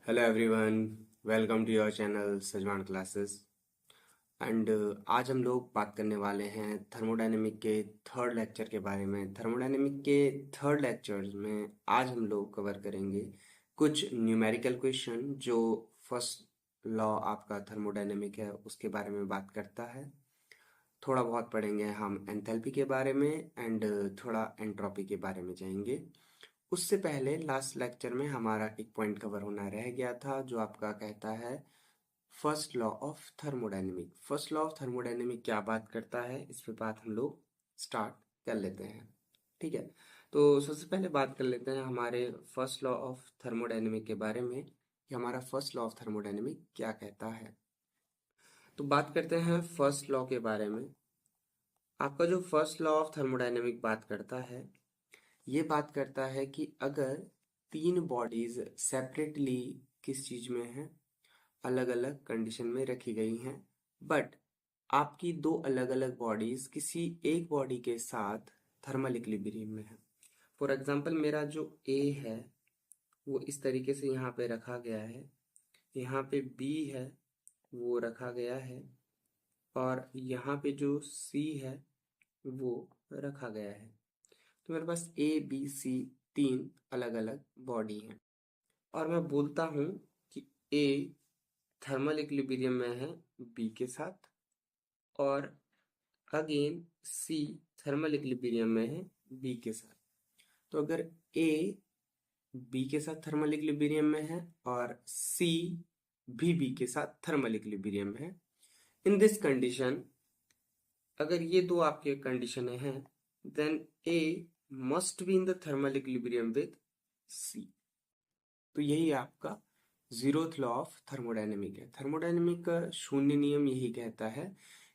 Hello everyone, welcome to your channel Sajwan classes. And आज हम लोग बात करने वाले हैं थर्मोडायनेमिक के थर्ड लेक्चर के बारे में। थर्मोडायनेमिक के थर्ड लेक्चर में आज हम लोग कवर करेंगे कुछ न्यूमेरिकल क्वेश्चन जो फर्स्ट लॉ आपका थर्मोडायनेमिक है उसके बारे में बात करता है। थोड़ा बहुत पढ़ेंगे हम एंथैल्पी के बारे में एंड थोड़ा एंट्रोपी के बारे में जाएंगे। उससे पहले लास्ट लेक्चर में हमारा एक पॉइंट कवर होना रह गया था जो आपका कहता है first law of thermodynamic. First law of thermodynamic क्या बात करता है, इस पे बात हम लोग स्टार्ट कर लेते हैं। ठीक है, तो सबसे पहले बात कर लेते हैं हमारे फर्स्ट लॉ ऑफ थर्मोडायनेमिक के बारे में कि हमारा फर्स्ट लॉ ऑफ थर्मोडायनेमिक क्या कहता है। तो बात करते हैं फर्स्ट लॉ के बारे में। आपका जो फर्स्ट लॉ ऑफ थर्मोडायनेमिक बात करता है, ये बात करता है कि अगर तीन बॉडीज सेपरेटली किस चीज में है, अलग अलग कंडीशन में रखी गई हैं, बट आपकी दो अलग अलग बॉडीज किसी एक बॉडी के साथ थर्मल इक्विलिब्रियम में है। फॉर एग्जांपल मेरा जो ए है वो इस तरीके से यहाँ पे रखा गया है, यहाँ पे बी है वो रखा गया है, और यहाँ पे जो सी है वो रखा गया है। तो मेरे पास ए बी सी तीन अलग अलग बॉडी हैं, और मैं बोलता हूँ कि ए थर्मल इक्विलिब्रियम में है बी के साथ, और अगेन सी थर्मल इक्विलिब्रियम में है बी के साथ। तो अगर ए बी के साथ थर्मल इक्विलिब्रियम में है और सी भी बी के साथ थर्मल इक्विलिब्रियम में है, इन दिस कंडीशन, अगर ये दो आपके कंडीशन हैं, then A must be in the thermal equilibrium with C. तो यही आपका जीरोथ लॉ ऑफ थर्मोडायनेमिक है। थर्मोडायनेमिक का शून्य नियम यही कहता है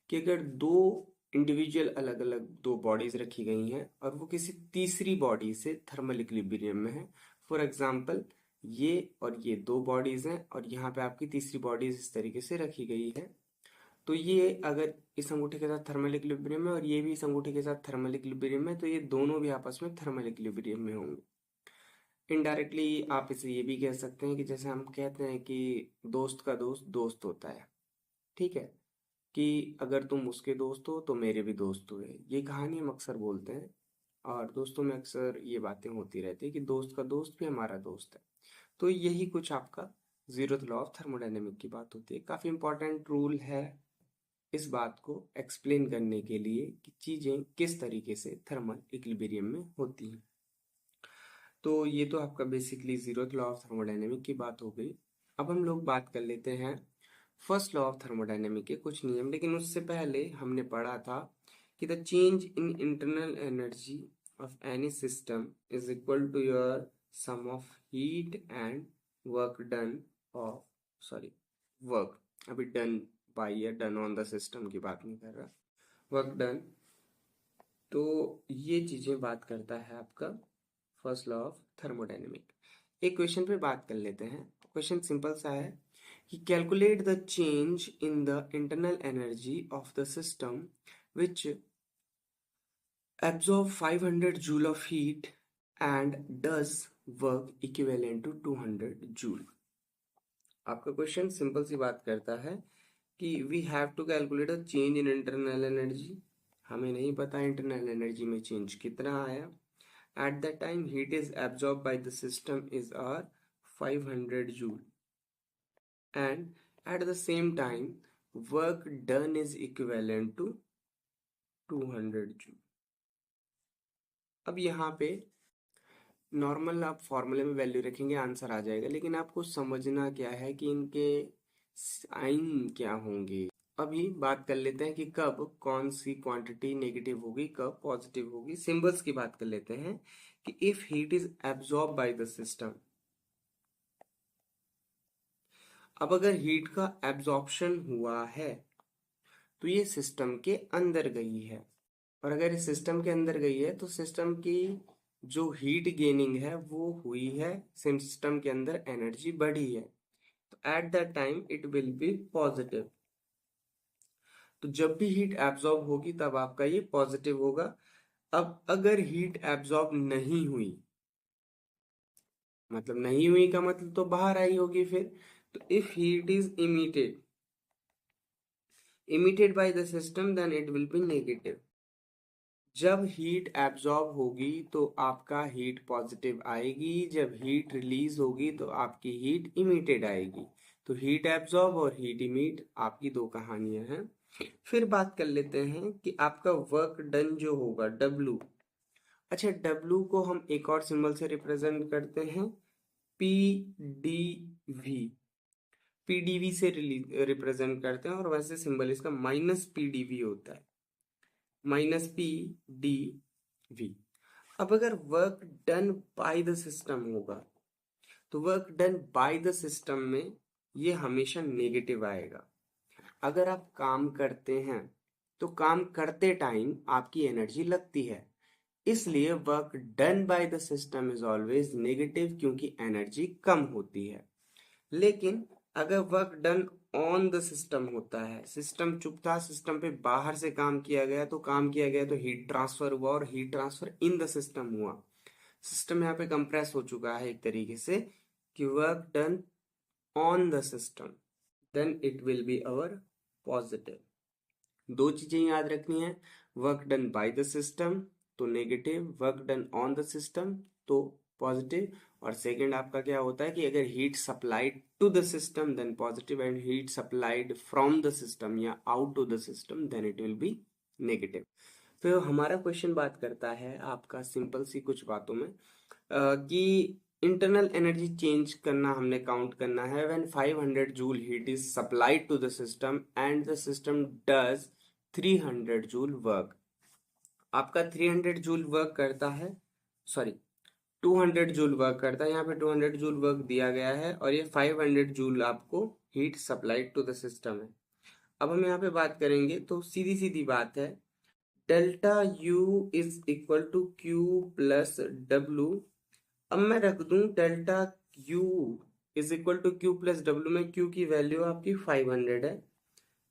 कि अगर दो इंडिविजुअल अलग अलग दो बॉडीज रखी गई हैं और वो किसी तीसरी बॉडी से थर्मल इक्विलिब्रियम में है, फॉर एग्जांपल ये और ये दो बॉडीज हैं और यहाँ पे आपकी तीसरी बॉडीज इस तरीके से रखी गई है, तो ये अगर इस अंगूठे के साथ थर्मल इक्विलिब्रियम में और ये भी इस अंगूठे के साथ थर्मल इक्विलिब्रियम में, तो ये दोनों भी आपस में थर्मल इक्विलिब्रियम में होंगे। इनडायरेक्टली आप इसे ये भी कह सकते हैं कि जैसे हम कहते हैं कि दोस्त का दोस्त दोस्त होता है, ठीक है, कि अगर तुम उसके दोस्त हो तो मेरे भी दोस्त हुए। ये कहानी हम अक्सर बोलते हैं और दोस्तों में अक्सर ये बातें होती रहती है कि दोस्त का दोस्त भी हमारा दोस्त है। तो यही कुछ आपका जीरोथ लॉ ऑफ थर्मोडायनेमिक की बात होती है। काफी इंपॉर्टेंट रूल है इस बात को एक्सप्लेन करने के लिए कि चीजें किस तरीके से थर्मल इक्विलिब्रियम में होती हैं। तो ये तो आपका basically zeroth law of thermodynamic की बात हो गई। अब हम लोग बात कर लेते हैं फर्स्ट लॉ ऑफ थर्मोडायनेमिक के कुछ नियम, लेकिन उससे पहले हमने पढ़ा था कि the change in internal energy of any system is equal to your sum of heat and work done of, sorry, work, अभी डन बाई या डन ऑन द सिस्टम की बात नहीं कर रहा, वर्क डन। तो ये चीजें बात करता है आपका फर्स्ट लॉ ऑफ थर्मोडायनेमिक। एक क्वेश्चन पे बात कर लेते हैं। क्वेश्चन सिंपल सा है कि calculate the change in the internal energy of the system which absorb 500 joule of heat and does work equivalent to 200 joule। आपका क्वेश्चन सिंपल सी बात करता है कि we have to calculate the change in internal energy. हमें नहीं पता internal energy में चेंज कितना आया। At that time, heat is absorbed by the system is our 500 joule, and at the same time, work done is equivalent to 200 joule। अब यहाँ पे normal आप फॉर्मूले में वैल्यू रखेंगे आंसर आ जाएगा, लेकिन आपको समझना क्या है कि इनके साइन क्या होंगे। अभी बात कर लेते हैं कि कब कौन सी क्वांटिटी नेगेटिव होगी, कब पॉजिटिव होगी। सिंबल्स की बात कर लेते हैं कि if heat is absorb by the system, अब अगर हीट का एब्जॉर्प्शन हुआ है तो ये सिस्टम के अंदर गई है, और अगर इस सिस्टम के अंदर गई है तो सिस्टम की जो हीट गेनिंग है वो हुई है, सिस्टम के अंदर एनर्जी बढ़ी है, तो at that time it will be positive. तो जब भी हीट एब्जॉर्ब होगी तब आपका ये पॉजिटिव होगा। अब अगर हीट एब्जॉर्ब नहीं हुई मतलब नहीं हुई का मतलब तो बाहर आई होगी फिर। तो if heat is emitted by the system then it will be negative. जब हीट एब्जॉर्ब होगी तो आपका हीट पॉजिटिव आएगी, जब हीट रिलीज होगी तो आपकी हीट इमिटेड आएगी। तो हीट एब्जॉर्ब और हीट इमिट आपकी दो कहानियां हैं। फिर बात कर लेते हैं कि आपका वर्क डन जो होगा W। अच्छा, W को हम एक और सिंबल से रिप्रेजेंट करते हैं, PdV। PdV से रिप्रेजेंट करते हैं, और वैसे सिंबल इसका -PdV होता है, -PdV। अब अगर work done by the system होगा तो work done by the system में ये हमेशा नेगेटिव आएगा। अगर आप काम करते हैं तो काम करते टाइम आपकी एनर्जी लगती है, इसलिए work done by the system is always negative, क्योंकि एनर्जी कम होती है। लेकिन अगर work done on the system होता है, सिस्टम चुप था, सिस्टम पे बाहर से काम किया गया, तो काम किया गया तो हीट ट्रांसफर हुआ, और heat transfer in the system हुआ। सिस्टम यहाँ पे कंप्रेस हो चुका है एक तरीके से, कि work done on the system, then it will be our positive. दो चीजें याद रखनी है, work done by the system तो negative, work done on the system तो पॉजिटिव। और सेकंड आपका क्या होता है कि अगर heat supplied to the system then positive, and heat supplied from the system या out to the system then it will be negative. तो हमारा क्वेश्चन बात करता है आपका सिंपल सी कुछ बातों में, कि इंटरनल एनर्जी चेंज करना हमने काउंट करना है when 500 joule heat is supplied to the system and the system does 300 joule work. आपका 300 जूल वर्क करता है, सॉरी 200 जूल वर्क करता है, यहाँ पे 200 जूल वर्क दिया गया है, और ये 500 जूल आपको heat supplied to the system है। अब हम यहाँ पे बात करेंगे तो सीधी सीधी बात है, delta U is equal to Q plus W. अब मैं रख दूं delta U is equal to Q plus W में क्यू की वैल्यू आपकी 500 है,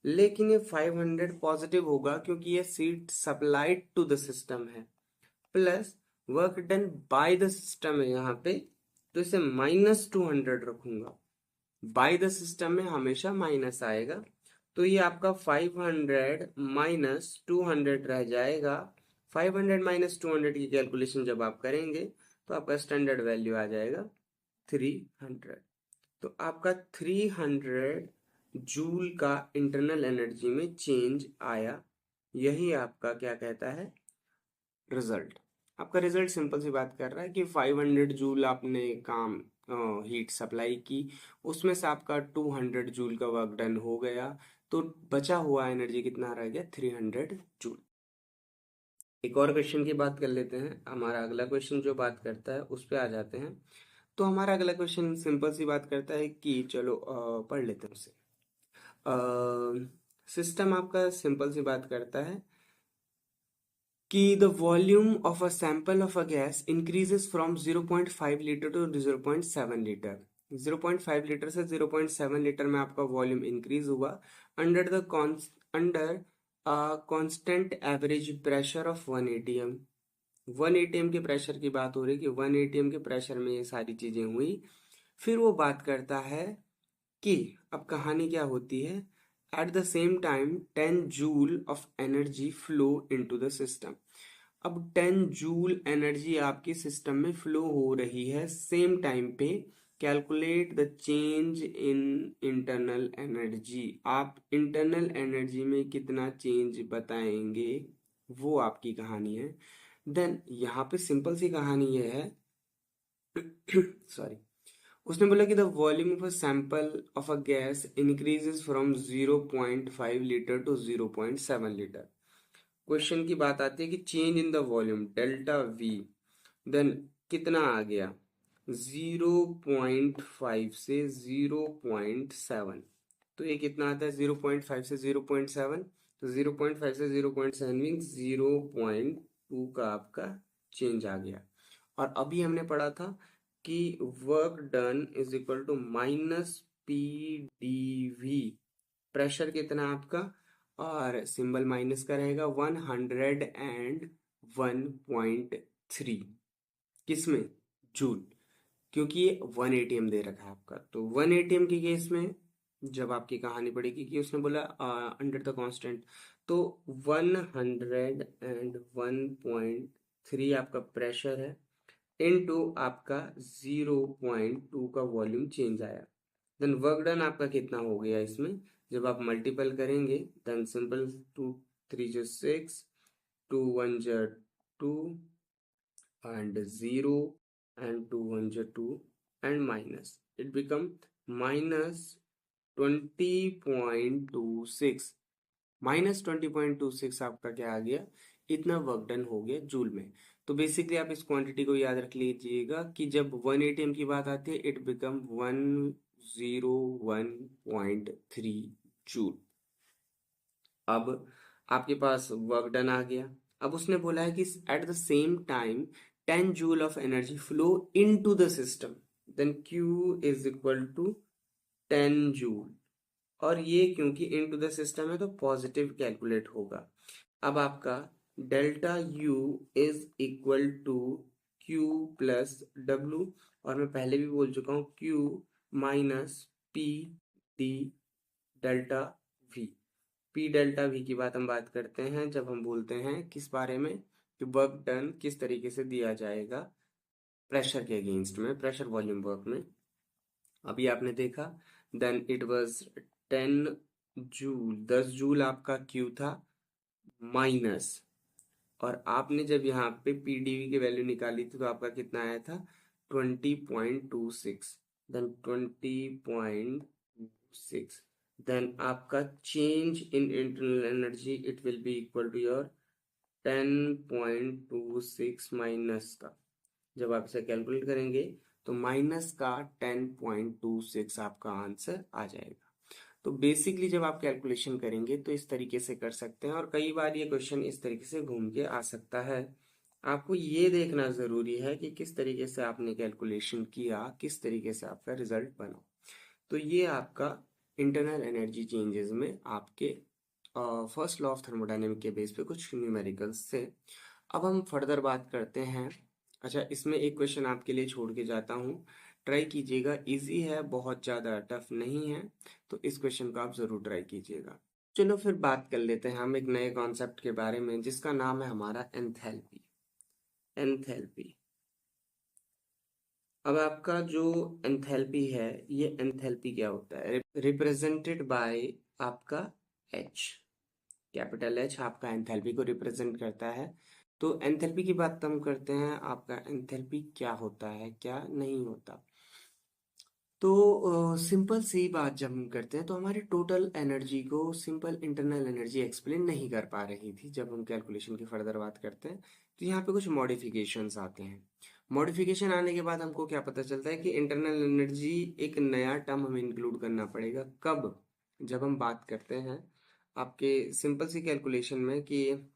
लेकिन ये 500 पॉजिटिव होगा क्योंकि ये seat supplied to the system है, plus work done by the system है यहाँ पे, तो इसे -200 रखूंगा। बाय द सिस्टम में हमेशा माइनस आएगा, तो ये आपका 500 -200 रह जाएगा। 500 -200 की कैलकुलेशन जब आप करेंगे तो आपका स्टैंडर्ड वैल्यू आ जाएगा 300। तो आपका 300 जूल का इंटरनल एनर्जी में चेंज आया। यही आपका क्या कहता है, रिजल्ट। आपका रिजल्ट सिंपल सी बात कर रहा है कि 500 जूल आपने काम हीट सप्लाई की, उसमें से आपका 200 जूल का वर्क डन हो गया, तो बचा हुआ एनर्जी कितना रह गया, 300 जूल। एक और क्वेश्चन की बात कर लेते हैं, हमारा अगला क्वेश्चन जो बात करता है उस पे आ जाते हैं। तो हमारा अगला क्वेश्चन सिंपल सी बात करता है कि चलो पढ़ लेते हैं उसे। सिस्टम आपका सिंपल सी बात करता है कि the volume of a sample of a gas increases from 0.5 litre to 0.7 litre. 0.5 litre से 0.7 लीटर में आपका वॉल्यूम इंक्रीज हुआ under the under constant average pressure of 1 atm। 1 atm के प्रेशर की बात हो रही है कि 1 atm के प्रेशर में ये सारी चीजें हुई। फिर वो बात करता है कि अब कहानी क्या होती है, eight the same time 10 joule of energy flow into the system. अब 10 जूल एनर्जी आपके सिस्टम में फ्लो हो रही है सेम टाइम पे। Calculate the change in internal energy. आप इंटरनल एनर्जी में कितना चेंज बताएंगे, वो आपकी कहानी है। देन यहाँ पे सिंपल सी कहानी ये है सॉरी, उसने बोला कि the volume of a sample of a gas increases from 0.5 litre to 0.7 litre. Question की बात आती है कि change in the volume delta V, then कितना आ गया 0.5 से 0.7। तो ये कितना आता है 0.5 से 0.7, तो 0.5 से 0.7 मीन्स 0.2 का आपका चेंज आ गया। और अभी हमने पढ़ा था कि work done is equal to -PdV। Pressure कितना आपका, और सिंबल माइनस का रहेगा 101.3 किसमें, जूल। क्योंकि ये 1 एटीएम दे रखा है आपका। तो 1 एटीएम के केस में जब आपकी कहानी पड़ेगी कि उसने बोला अंडर द कांस्टेंट, तो 101.3 आपका प्रेशर है, इनटू आपका 0.2 का वॉल्यूम चेंज आया। देन वर्क डन आपका कितना हो गया इसमें, जब आप मल्टीपल करेंगे, देन सिंपल 2 3 जो 6, 2 1 जो 2 and 0 and 2 1 जो 2 and minus, it become minus 20.26, minus 20.26 आपका क्या आ गया, इतना वर्क डन हो गया जूल में। तो बेसिकली आप इस क्वांटिटी को याद रख लीजिएगा कि जब 1 एटीएम की बात आती है, इट बिकम 101.3 जूल। अब आपके पास वर्क डन आ गया। अब उसने बोला है कि at the same time 10 joule of energy flow into the system, then Q is equal to 10 joule. और ये क्योंकि इनटू द सिस्टम है तो पॉजिटिव कैलकुलेट होगा। अब आपका delta U is equal to Q plus W, और मैं पहले भी बोल चुका हूँ Q minus P D delta V। P delta V की बात हम बात करते हैं जब हम बोलते हैं किस बारे में, कि वर्क डन किस तरीके से दिया जाएगा प्रेशर के अगेंस्ट में, प्रेशर वॉल्यूम वर्क में। अभी आपने देखा, then it was 10 joule, 10 joule आपका Q था माइनस, और आपने जब यहाँ पे PdV की वैल्यू निकाली थी तो आपका कितना आया था, 20.26, देन 20.6, देन आपका change in internal energy it will be equal to your 10.26 minus का, जब आप इसे कैलकुलेट करेंगे तो माइनस का 10.26 आपका आंसर आ जाएगा। तो बेसिकली जब आप कैलकुलेशन करेंगे तो इस तरीके से कर सकते हैं, और कई बार ये क्वेश्चन इस तरीके से घूम के आ सकता है। आपको ये देखना जरूरी है कि किस तरीके से आपने कैलकुलेशन किया, किस तरीके से आपका रिजल्ट बना। तो ये आपका इंटरनल एनर्जी चेंजेस में आपके फर्स्ट लॉ ऑफ थर्मोडायनेमिक के बेस पे कुछ न्यूमेरिकल्स से। अब हम फर्दर बात करते हैं। अच्छा, इसमें एक क्वेश्चन आपके लिए छोड़ के जाता हूँ, ट्राई कीजिएगा, इजी है, बहुत ज़्यादा टफ नहीं है, तो इस क्वेश्चन को आप ज़रूर ट्राई कीजिएगा। चलो फिर बात कर लेते हैं हम एक नए कॉन्सेप्ट के बारे में जिसका नाम है हमारा एंथैल्पी। एंथैल्पी, अब आपका जो एंथैल्पी है, ये एंथैल्पी क्या होता है, रिप्रेजेंटेड बाय आपका H, कैपिटल H आपका एंथैल्पी को रिप्रेजेंट करता है। तो एंथैल्पी की बात हम करते हैं, आपका एंथैल्पी क्या होता है, क्या नहीं होता। तो सिंपल सी बात जब हम करते हैं तो हमारी टोटल एनर्जी को सिंपल इंटरनल एनर्जी एक्सप्लेन नहीं कर पा रही थी। जब हम कैलकुलेशन की फर्दर बात करते हैं तो यहाँ पे कुछ मॉडिफिकेशंस आते हैं। मॉडिफिकेशन आने के बाद हमको क्या पता चलता है कि इंटरनल एनर्जी एक नया टर्म हमें इंक्लूड करना पड़ेगा। कब, जब हम बात करते हैं आपके सिंपल सी कैलकुलेशन में, कि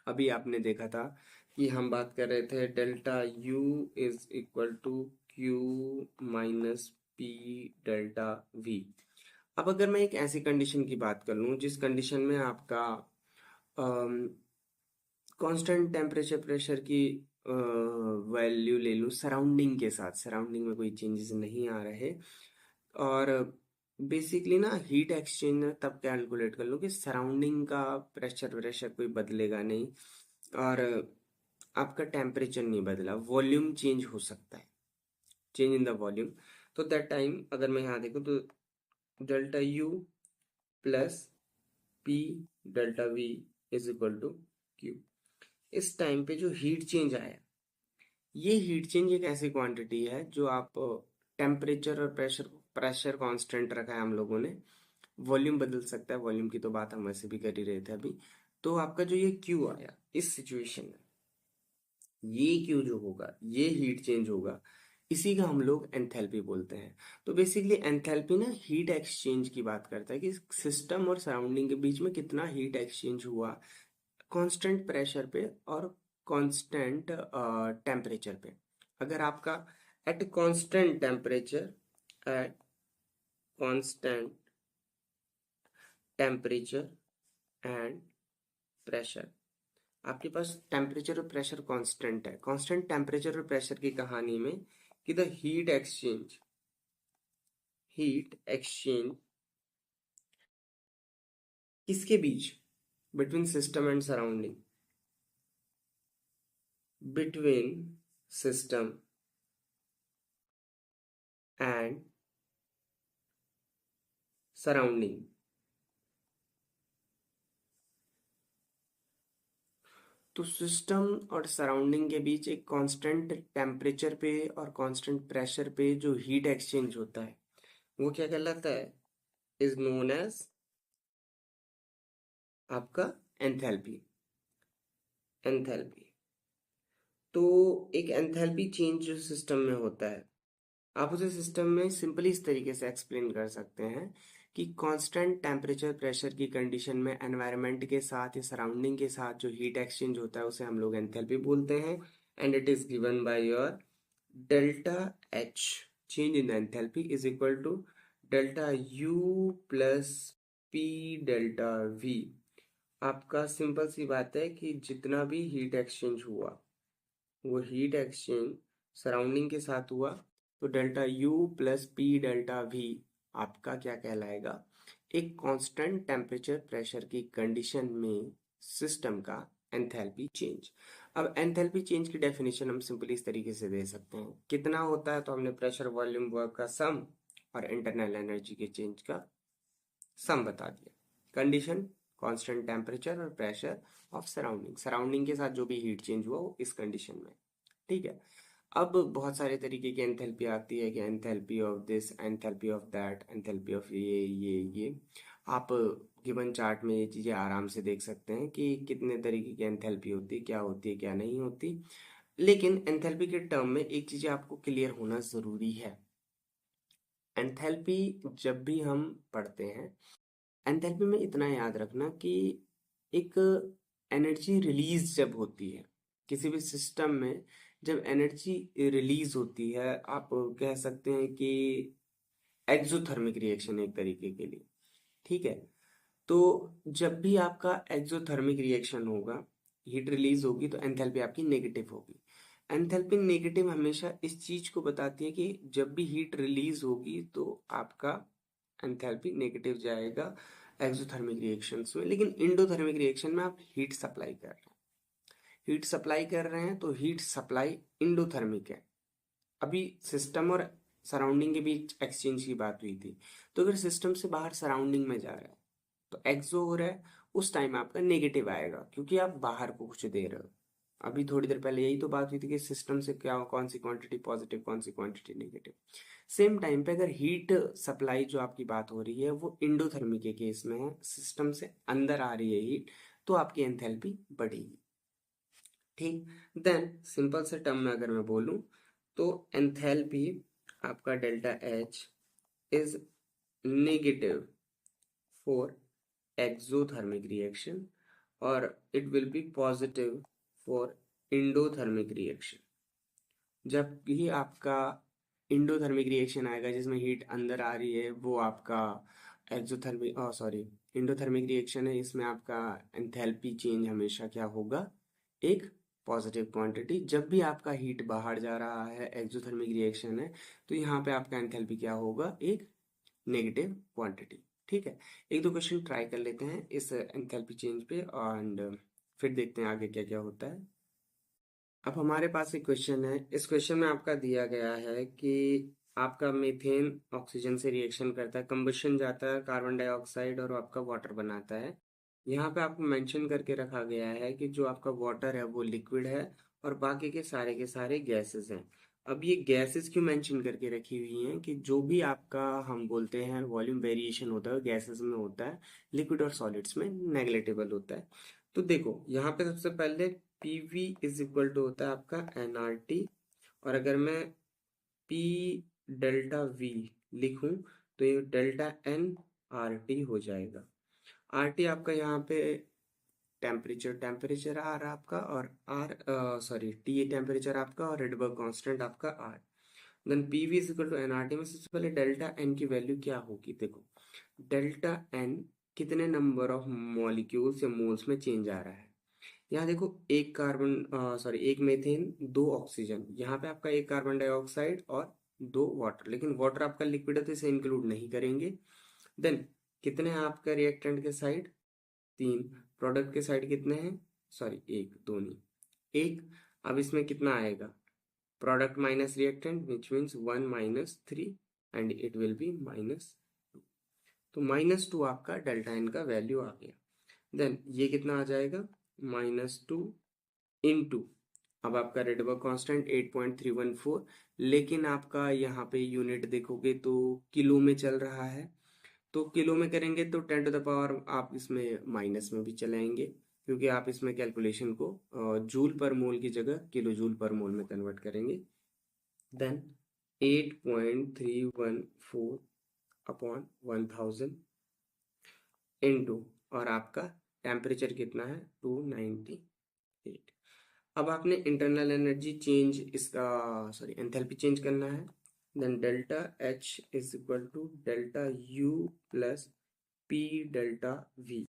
अभी आपने देखा था कि हम बात कर रहे थे delta U is equal to Q minus P delta V। अब अगर मैं एक ऐसी कंडीशन की बात कर लूँ जिस कंडीशन में आपका कांस्टेंट टेम्परेचर प्रेशर की वैल्यू ले लूँ सराउंडिंग के साथ, सराउंडिंग में कोई चेंजेस नहीं आ रहे, और बेसिकली ना हीट एक्सचेंज तब कैलकुलेट कर लो कि सराउंडिंग का प्रेशर प्रेशर कोई बदलेगा नहीं, और आपका टेम्परेचर नहीं बदला, वॉल्यूम चेंज हो सकता है, चेंज इन द वॉल्यूम। तो दैट टाइम अगर मैं यहाँ देखूँ तो delta U plus P delta V is equal to Q। इस टाइम पे जो हीट चेंज आया, ये हीट चेंज एक ऐसी क्वांटिटी है जो आप टेम्परेचर और प्रेशर, प्रेशर कांस्टेंट रखा है हम लोगों ने, वॉल्यूम बदल सकता है, वॉल्यूम की तो बात हम वैसे भी कर ही रहे थे अभी। तो आपका जो ये Q आया इस सिचुएशन में, ये Q जो होगा, ये हीट चेंज होगा, इसी का हम लोग एंथैल्पी बोलते हैं। तो बेसिकली एंथैल्पी ना हीट एक्सचेंज की बात करता है कि सिस्टम और सराउंडिंग के बीच में कितना हीट एक्सचेंज हुआ कांस्टेंट प्रेशर पे और कांस्टेंट टेम्परेचर पे। अगर आपका at constant temperature, at constant temperature and pressure, आपके पास टेम्परेचर और प्रेशर कांस्टेंट है। कांस्टेंट टेम्परेचर और प्रेशर की कहानी में कि द हीट एक्सचेंज किसके बीच, between system and surrounding, between system and surrounding. तो सिस्टम और सराउंडिंग के बीच एक कांस्टेंट टेम्परेचर पे और कांस्टेंट प्रेशर पे जो हीट एक्सचेंज होता है वो क्या कहलाता है, इज नोन एज आपका एंथैल्पी। एंथैल्पी, तो एक एंथैल्पी चेंज जो सिस्टम में होता है, आप उसे सिस्टम में सिंपली इस तरीके से एक्सप्लेन कर सकते हैं कि कांस्टेंट टेम्परेचर प्रेशर की कंडीशन में एनवायरनमेंट के साथ या सराउंडिंग के साथ जो हीट एक्सचेंज होता है उसे हम लोग एंथैल्पी बोलते हैं। And it is given by your delta H, change in enthalpy is equal to delta U plus P delta V. आपका सिंपल सी बात है कि जितना भी हीट एक्सचेंज हुआ वो हीट एक्सचेंज सराउंडिंग के साथ हुआ, तो delta U plus P delta V आपका क्या कहलाएगा, एक कांस्टेंट टेम्परेचर प्रेशर की कंडीशन में सिस्टम का एंथैल्पी चेंज। अब एंथैल्पी चेंज की डेफिनेशन हम सिंपली इस तरीके से दे सकते हैं, कितना होता है, तो हमने प्रेशर वॉल्यूम वर्क का सम और इंटरनल एनर्जी के चेंज का सम बता दिया। कंडीशन कांस्टेंट टेम्परेचर और प्रेशर ऑफ सराउंडिंग, सराउंडिंग के साथ जो भी हीट चेंज हुआ वो इस कंडीशन में। ठीक है। अब बहुत सारे तरीके की एंथैल्पी आती है कि enthalpy of this, enthalpy of that, enthalpy of ये आप गिवन चार्ट में ये चीज़ें आराम से देख सकते हैं कि कितने तरीके की एंथैल्पी होती है क्या नहीं होती। लेकिन एंथैल्पी के टर्म में एक चीज़ आपको क्लियर होना ज़रूरी है, एंथैल्पी जब भी हम पढ़ते हैं, एंथैल्पी में इतना याद रखना कि एक एनर्जी रिलीज जब होती है किसी भी सिस्टम में, जब एनर्जी रिलीज होती है, आप कह सकते हैं कि एक्सोथर्मिक रिएक्शन एक तरीके के लिए। ठीक है। तो जब भी आपका एक्सोथर्मिक रिएक्शन होगा, हीट रिलीज होगी, तो एंथैल्पी आपकी नेगेटिव होगी। एंथैल्पी नेगेटिव हमेशा इस चीज को बताती है कि जब भी हीट रिलीज होगी तो आपका एंथैल्पी नेगेटिव जाएगा एक्सोथर्मिक रिएक्शंस में। लेकिन इंडोथर्मिक रिएक्शन में आप हीट सप्लाई कर रहे हैं, हीट सप्लाई कर रहे हैं, तो हीट सप्लाई इंडोथर्मिक है। अभी सिस्टम और सराउंडिंग के बीच एक्सचेंज की बात हुई थी, तो अगर सिस्टम से बाहर सराउंडिंग में जा रहा है तो एक्सो हो रहा है, उस टाइम आपका नेगेटिव आएगा क्योंकि आप बाहर को कुछ दे रहे हो। अभी थोड़ी देर पहले यही तो बात हुई थी कि सिस्टम से क्या, कौन सी क्वांटिटी पॉजिटिव, कौन सी क्वांटिटी नेगेटिव। सेम टाइम पे अगर हीट सप्लाई जो आपकी बात हो रही है वो इंडोथर्मी के केस में है, सिस्टम से अंदर आ रही है हीट, तो आपकी एंथैल्पी बढ़ेगी। ठीक। देन सिंपल से टर्म में अगर मैं बोलूं तो एंथैल्पी आपका delta H is negative for exothermic reaction और it will be positive for endothermic reaction. जब भी आपका इंडोथर्मिक रिएक्शन आएगा जिसमें हीट अंदर आ रही है, वो आपका एक्सोथर्मिक, सॉरी, इंडोथर्मिक रिएक्शन है, इसमें आपका एंथैल्पी चेंज हमेशा क्या होगा, एक पॉजिटिव क्वांटिटी। जब भी आपका हीट बाहर जा रहा है, एक्सोथर्मिक रिएक्शन है, तो यहाँ पे आपका एंथैल्पी क्या होगा, एक नेगेटिव क्वांटिटी। ठीक है। एक दो क्वेश्चन ट्राई कर लेते हैं इस एंथैल्पी चेंज पे एंड फिर देखते हैं आगे क्या क्या होता है। अब हमारे पास एक क्वेश्चन है, इस क्वेश्चन में आपका दिया गया है कि आपका मीथेन ऑक्सीजन से रिएक्शन करता है, कंबशन जाता है कार्बन डाइऑक्साइड और आपका वाटर बनाता है। यहाँ पे आपको मेंशन करके रखा गया है कि जो आपका वाटर है वो लिक्विड है और बाकी के सारे गैसेस हैं। अब ये गैसेस क्यों मेंशन करके रखी हुई हैं कि जो भी आपका हम बोलते हैं वॉल्यूम वेरिएशन होता है गैसेस में होता है, लिक्विड और सॉलिड्स में नेग्लेक्टेबल होता है। तो देखो यहाँ पे सबसे पहले PV इज इक्वल टू होता है आपका NRT, और अगर मैं P डेल्टा V लिखूं तो ये डेल्टा NRT हो जाएगा। RT आपका यहाँ पे टेम्परेचर आ रहा है आपका, और T टेम्परेचर आपका और रेडबर्ग कांस्टेंट आपका R। Then PV is equal to NRT में सबसे पहले डेल्टा N की वैल्यू क्या होगी, देखो डेल्टा N कितने नंबर ऑफ मॉलिक्यूल्स या मोल्स में चेंज आ रहा है, यहाँ देखो एक कार्बन सॉरी एक मीथेन दो ऑक्सीजन, यहाँ पे आपका एक कार्बन डाइऑक्साइड और दो वाटर, लेकिन वाटर आपका लिक्विड है तो इसे इंक्लूड नहीं करेंगे। देन कितने हैं आपका रिएक्टेंट के साइड, तीन। प्रोडक्ट के साइड कितने हैं, सॉरी एक, दो नहीं, एक। अब इसमें कितना आएगा, product minus reactant which means 1 - 3 and it will B -2। तो -2 आपका डेल्टा एन का वैल्यू आ गया। देन ये कितना आ जाएगा, -2 इंटू, अब आपका रेडबर्ग कांस्टेंट 8.314, लेकिन आपका यहाँ पे यूनिट देखोगे तो किलो में चल रहा है, तो किलो में करेंगे तो 10⁻, आप इसमें माइनस में भी चले आएंगे क्योंकि आप इसमें कैलकुलेशन को जूल पर मोल की जगह किलो जूल पर मोल में कन्वर्ट करेंगे। देन 8.314 अपॉन 1000 इंटू, और आपका टेम्परेचर कितना है 298। अब आपने इंटरनल एनर्जी चेंज, इसका सॉरी एंथैल्पी चेंज करना है। Then delta H is equal to delta U plus P delta V.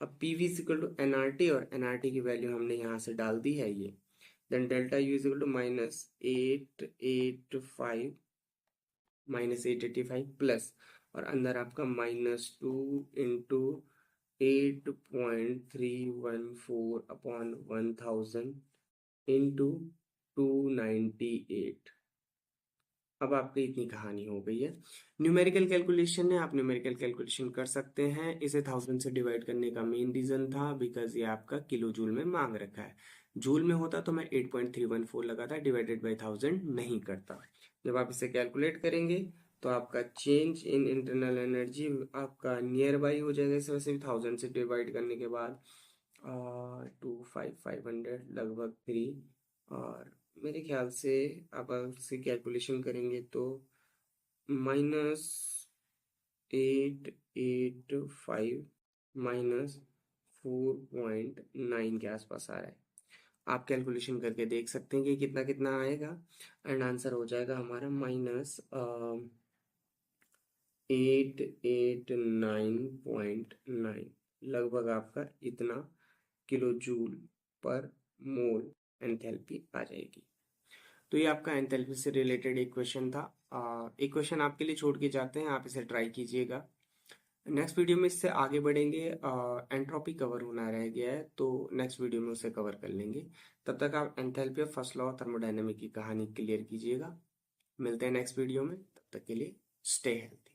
अब P V is equal to N R T, और एन आर टी की वैल्यू हमने यहाँ से डाल दी है ये। Then delta U is equal to -885 plus, और अंदर आपका -2 इंटू 8.314 अपॉन 1000 इंटू 298। अब आपकी इतनी कहानी हो गई है। न्यूमेरिकल कैलकुलेशन है, आप न्यूमेरिकल कैलकुलेशन कर सकते हैं। इसे 1000 से डिवाइड करने का मेन रीजन था बिकॉज ये आपका किलो जूल में मांग रखा है। जूल में होता तो मैं 8.314 लगाता, डिवाइडेड बाई 1000 नहीं करता। जब आप इसे कैलकुलेट करेंगे तो आपका चेंज इन इंटरनल एनर्जी आपका नियर बाई हो जाएगा, इस वजह से 1000 से डिवाइड करने के बाद 500 लगभग 3, और मेरे ख्याल से आप इसकी कैलकुलेशन करेंगे तो -885 -4.9 के आसपास आ रहा है। आप कैलकुलेशन करके देख सकते हैं कि कितना कितना आएगा, एंड आंसर हो जाएगा हमारा -889.9, लगभग आपका इतना किलो जूल पर मोल एंथैल्पी आ जाएगी। तो ये आपका एंथैल्पी से रिलेटेड एक क्वेश्चन था। एक क्वेश्चन आपके लिए छोड़ के जाते हैं, आप इसे ट्राई कीजिएगा। नेक्स्ट वीडियो में इससे आगे बढ़ेंगे। एंट्रोपी कवर होना रह गया है, तो नेक्स्ट वीडियो में उसे कवर कर लेंगे। तब तक आप enthalpy of first law thermodynamic की कहानी क्लियर कीजिएगा। मिलते हैं नेक्स्ट वीडियो में, तब तक के लिए स्टे हेल्थी।